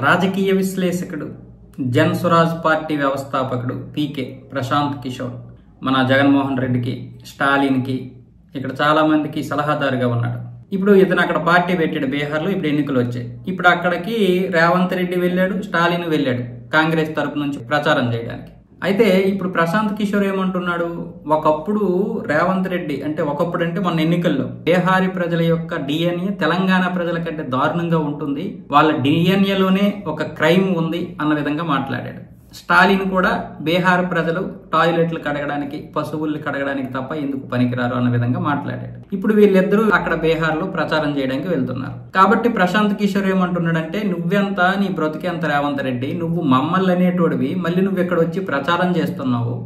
రాజకీయ విశ్లేషకుడు, జన్ స్వరాజ్ పార్టీ వ్యవస్థాపకుడు పీకే ప్రశాంత్ కిషోర్ మన జగన్మోహన్ రెడ్డికి, స్టాలిన్కి, ఇక్కడ చాలా మందికి సలహాదారుగా ఉన్నాడు. ఇప్పుడు ఇతను అక్కడ పార్టీ పెట్టాడు బీహార్లో. ఇప్పుడు ఎన్నికలు వచ్చాయి. ఇప్పుడు అక్కడికి రేవంత్ రెడ్డి వెళ్ళాడు, స్టాలిన్ వెళ్ళాడు కాంగ్రెస్ తరపు నుంచి ప్రచారం చేయడానికి. అయితే ఇప్పుడు ప్రశాంత్ కిషోర్ ఏమంటున్నాడు, ఒకప్పుడు రేవంత్ రెడ్డి అంటే మొన్న ఎన్నికల్లో బీహారీ ప్రజల యొక్క డిఎన్ఏ తెలంగాణ ప్రజల కంటే దారుణంగా ఉంటుంది, వాళ్ళ డిఎన్ఏలోనే ఒక క్రైమ్ ఉంది అన్న విధంగా మాట్లాడాడు. స్టాలిన్ కూడా బీహార్ ప్రజలు టాయిలెట్లు కడగడానికి, పశువుల్ని కడగడానికి తప్ప ఎందుకు పనికిరారు అన్న విధంగా మాట్లాడాడు. ఇప్పుడు వీళ్ళిద్దరూ అక్కడ బీహార్లో ప్రచారం చేయడానికి వెళ్తున్నారు. కాబట్టి ప్రశాంత్ కిషోర్ ఏమంటున్నాడంటే, నువ్వెంత, నీ బ్రతికెంత రేవంత్ రెడ్డి, నువ్వు మమ్మల్ని అనేటోడివి, మళ్ళీ నువ్వు ఇక్కడ వచ్చి ప్రచారం చేస్తున్నావు,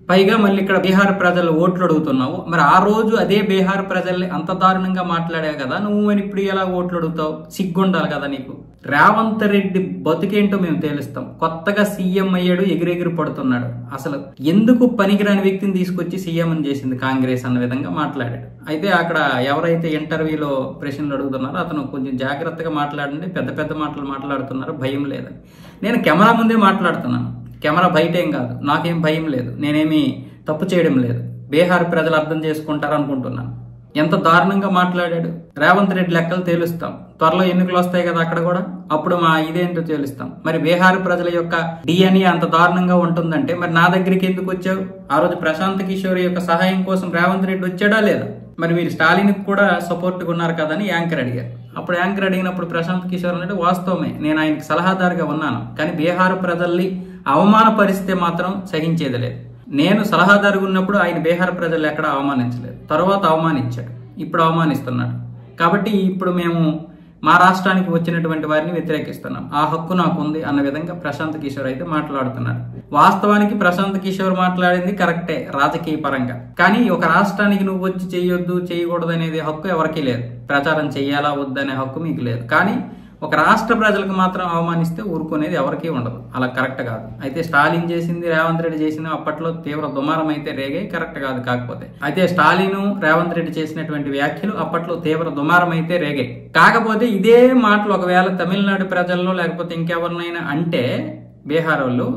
పైగా మళ్ళీ ఇక్కడ బీహార్ ప్రజలు ఓట్లు అడుగుతున్నావు. మరి ఆ రోజు అదే బీహార్ ప్రజల్ని అంత దారుణంగా మాట్లాడావు కదా, నువ్వు మరి ఇప్పుడు ఎలా ఓట్లు అడుగుతావు? సిగ్గుండాలి కదా నీకు. రేవంత్ రెడ్డి బతుకేంటో మేము తేలుస్తాం. కొత్తగా సీఎం అయ్యాడు, ఎగిరెగిరి పడుతున్నాడు. అసలు ఎందుకు పనికిరాని వ్యక్తిని తీసుకొచ్చి సీఎం చేసింది కాంగ్రెస్ అన్న విధంగా మాట్లాడాడు. అయితే అక్కడ ఎవరైతే ఇంటర్వ్యూలో ప్రశ్నలు అడుగుతున్నారో అతను కొంచెం జాగ్రత్తగా మాట్లాడండి, పెద్ద పెద్ద మాటలు మాట్లాడుతున్నారు, భయం లేదని. నేను కెమెరా ముందే మాట్లాడుతున్నాను, కెమెరా బయటేం కాదు, నాకేం భయం లేదు, నేనేమి తప్పు చేయడం లేదు. బీహార్ ప్రజలు అర్థం చేసుకుంటారు అనుకుంటున్నాను. ఎంత దారుణంగా మాట్లాడాడు. రేవంత్ రెడ్డి లెక్కలు తేలుస్తాం, త్వరలో ఎన్నికలు వస్తాయి కదా అక్కడ కూడా, అప్పుడు మా ఇదేంటో తేలుస్తాం. మరి బీహార్ ప్రజల యొక్క డిఎన్ఏ అంత దారుణంగా ఉంటుందంటే మరి నా దగ్గరికి ఎందుకు వచ్చావు? ఆ రోజు ప్రశాంత్ కిషోర్ యొక్క సహాయం కోసం రేవంత్ రెడ్డి వచ్చాడా లేదా? మరి మీరు స్టాలిన్ కూడా సపోర్ట్గా ఉన్నారు కదా అని యాంకర్ అడిగారు. అప్పుడు యాంకర్ అడిగినప్పుడు ప్రశాంత్ కిషోర్ అంటే, వాస్తవమే, నేను ఆయనకి సలహాదారుగా ఉన్నాను, కానీ బీహార్ ప్రజల్ని అవమానపరిస్తే మాత్రం సహించేది లేదు. నేను సలహాదారుగా ఉన్నప్పుడు ఆయన బీహార్ ప్రజలు ఎక్కడ అవమానించలేదు, తర్వాత అవమానించాడు, ఇప్పుడు అవమానిస్తున్నాడు. కాబట్టి ఇప్పుడు మేము మా రాష్ట్రానికి వచ్చినటువంటి వారిని వ్యతిరేకిస్తున్నాం, ఆ హక్కు నాకు ఉంది అన్న విధంగా ప్రశాంత్ కిషోర్ అయితే మాట్లాడుతున్నాడు. వాస్తవానికి ప్రశాంత్ కిషోర్ మాట్లాడింది కరెక్టే రాజకీయ పరంగా, కానీ ఒక రాష్ట్రానికి నువ్వు వచ్చి చేయొద్దు చేయకూడదు అనేది హక్కు ఎవరికీ లేదు. ప్రచారం చెయ్యాలా వద్దనే హక్కు మీకు లేదు. కానీ ఒక రాష్ట్ర ప్రజలకు మాత్రం అవమానిస్తే ఊరుకునేది ఎవరికీ ఉండదు. అలా కరెక్ట్ కాదు. అయితే స్టాలిన్ చేసింది, రేవంత్ రెడ్డి చేసింది అప్పట్లో తీవ్ర దుమారం అయితే రేగే, కరెక్ట్ కాదు. కాకపోతే అయితే స్టాలిన్, రేవంత్ రెడ్డి చేసినటువంటి వ్యాఖ్యలు అప్పట్లో తీవ్ర దుమారం అయితే రేగే. కాకపోతే ఇదే మాటలు ఒకవేళ తమిళనాడు ప్రజల్లో లేకపోతే ఇంకెవరినైనా అంటే బీహార్ వాళ్ళు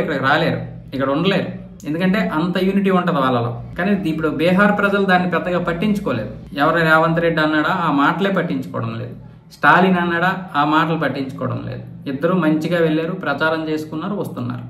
ఇక్కడికి రాలేరు, ఇక్కడ ఉండలేరు. ఎందుకంటే అంత యూనిటీ ఉంటుంది వాళ్ళలో. కానీ ఇప్పుడు బీహార్ ప్రజలు దాన్ని పెద్దగా పట్టించుకోలేదు. ఎవరు రేవంత్ రెడ్డి అన్నాడా ఆ మాటలే పట్టించుకోవడం లేదు, స్టాలిన్ అన్నాడా ఆ మాటలు పట్టించుకోవడం లేదు. ఇద్దరు మంచిగా వెళ్ళారు, ప్రచారం చేసుకున్నారు, వస్తున్నారు.